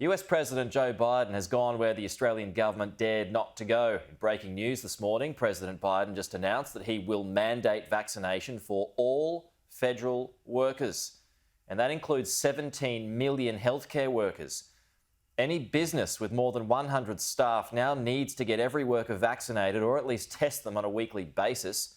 US President Joe Biden has gone where the Australian government dared not to go. In breaking news this morning, President Biden just announced that he will mandate vaccination for all federal workers, and that includes 17 million healthcare workers. Any business with more than 100 staff now needs to get every worker vaccinated or at least test them on a weekly basis.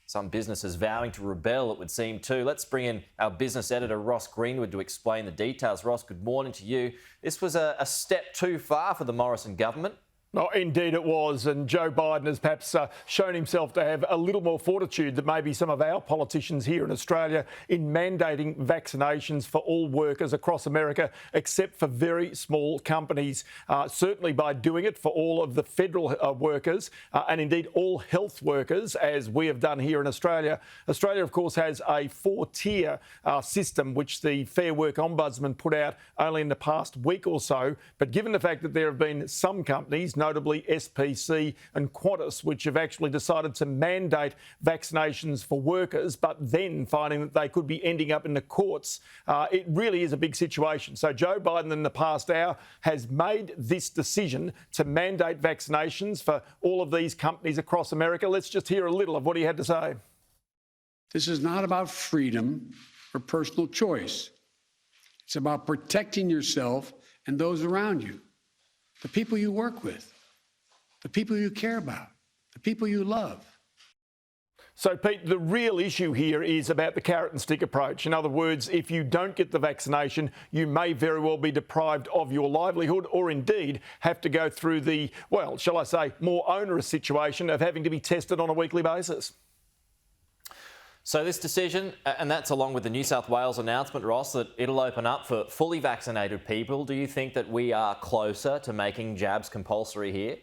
Some businesses vowing to rebel, it would seem too. Let's bring in our business editor, Ross Greenwood, to explain the details. Ross, good morning to you. This was a step too far for the Morrison government. Oh, indeed it was, and Joe Biden has perhaps shown himself to have a little more fortitude than maybe some of our politicians here in Australia in mandating vaccinations for all workers across America, except for very small companies. Certainly by doing it for all of the federal workers and indeed all health workers, as we have done here in Australia. Australia, of course, has a four-tier system, which the Fair Work Ombudsman put out only in the past week or so. But given the fact that there have been some companies, notably SPC and Qantas, which have actually decided to mandate vaccinations for workers, but then finding that they could be ending up in the courts. It really is a big situation. So Joe Biden in the past hour has made this decision to mandate vaccinations for all of these companies across America. Let's just hear a little of what he had to say. This is not about freedom or personal choice. It's about protecting yourself and those around you. The people you work with, the people you care about, the people you love. So, Pete, the real issue here is about the carrot and stick approach. In other words, if you don't get the vaccination, you may very well be deprived of your livelihood or indeed have to go through the, well, shall I say, more onerous situation of having to be tested on a weekly basis. So this decision, and that's along with the New South Wales announcement, Ross, that it'll open up for fully vaccinated people. Do you think that we are closer to making jabs compulsory here?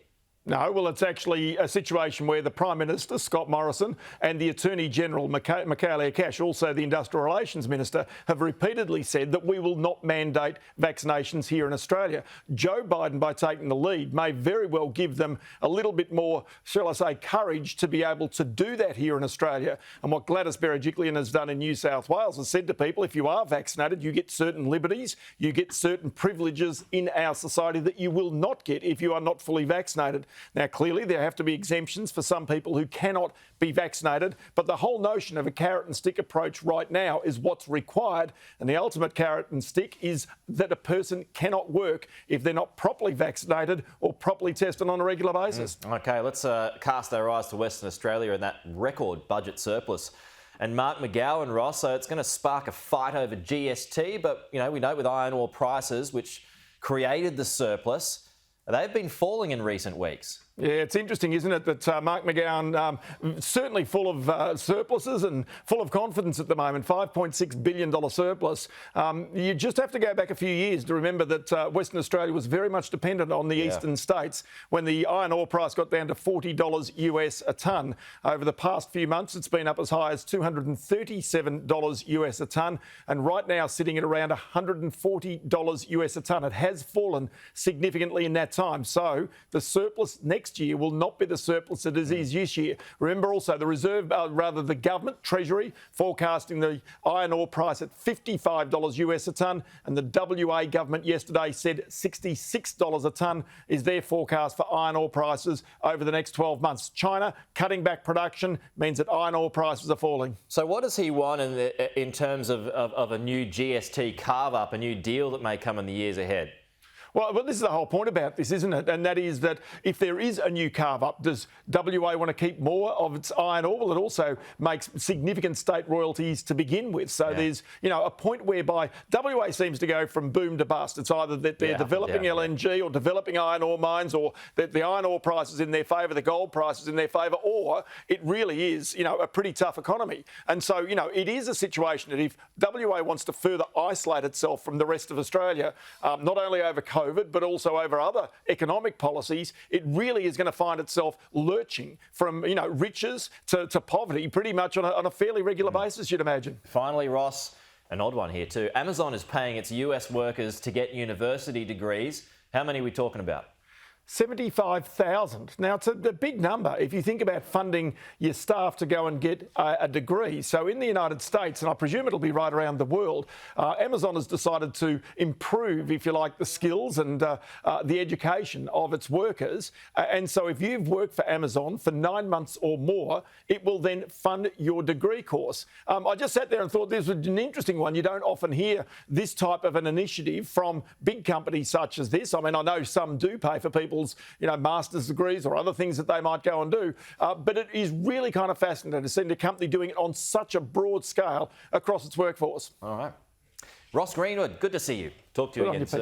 No, well, it's actually a situation where the Prime Minister, Scott Morrison, and the Attorney General, Michaelia Cash, also the Industrial Relations Minister, have repeatedly said that we will not mandate vaccinations here in Australia. Joe Biden, by taking the lead, may very well give them a little bit more, shall I say, courage to be able to do that here in Australia. And what Gladys Berejiklian has done in New South Wales has said to people, if you are vaccinated, you get certain liberties, you get certain privileges in our society that you will not get if you are not fully vaccinated. Now, clearly, there have to be exemptions for some people who cannot be vaccinated, but the whole notion of a carrot and stick approach right now is what's required, and the ultimate carrot and stick is that a person cannot work if they're not properly vaccinated or properly tested on a regular basis. OK, let's cast our eyes to Western Australia and that record budget surplus. And Mark McGowan, Ross, so it's going to spark a fight over GST, but, you know, we know with iron ore prices, which created the surplus, they've been falling in recent weeks. Yeah, it's interesting, isn't it, that Mark McGowan, certainly full of surpluses and full of confidence at the moment, $5.6 billion surplus. You just have to go back a few years to remember that Western Australia was very much dependent on the eastern states when the iron ore price got down to $40 US a tonne. Over the past few months, it's been up as high as $237 US a tonne, and right now sitting at around $140 US a tonne. It has fallen significantly in that time. So the surplus next year will not be the surplus it is this year. Remember also the Reserve, the government, Treasury, forecasting the iron ore price at $55 US a tonne, and the WA government yesterday said $66 a tonne is their forecast for iron ore prices over the next 12 months. China cutting back production means that iron ore prices are falling. So what does he want in terms of a new GST carve-up, a new deal that may come in the years ahead? Well, this is the whole point about this, isn't it? And that is that if there is a new carve-up, does WA want to keep more of its iron ore? Well, it also makes significant state royalties to begin with. So there's, you know, a point whereby WA seems to go from boom to bust. It's either that they're developing LNG or developing iron ore mines, or that the iron ore price is in their favour, the gold price is in their favour, or it really is, you know, a pretty tough economy. And so, you know, it is a situation that if WA wants to further isolate itself from the rest of Australia, not only over COVID, but also over other economic policies, it really is going to find itself lurching from, you know, riches to poverty pretty much on a fairly regular basis, you'd imagine. Finally, Ross, an odd one here too. Amazon is paying its US workers to get university degrees. How many are we talking about? 75,000. Now, it's a big number if you think about funding your staff to go and get a degree. So in the United States, and I presume it'll be right around the world, Amazon has decided to improve, if you like, the skills and the education of its workers. And so if you've worked for Amazon for 9 months or more, it will then fund your degree course. I just sat there and thought this was an interesting one. You don't often hear this type of an initiative from big companies such as this. I mean, I know some do pay for people's, master's degrees or other things that they might go and do. But it is really kind of fascinating to see a company doing it on such a broad scale across its workforce. All right. Ross Greenwood, good to see you. Talk to you again soon.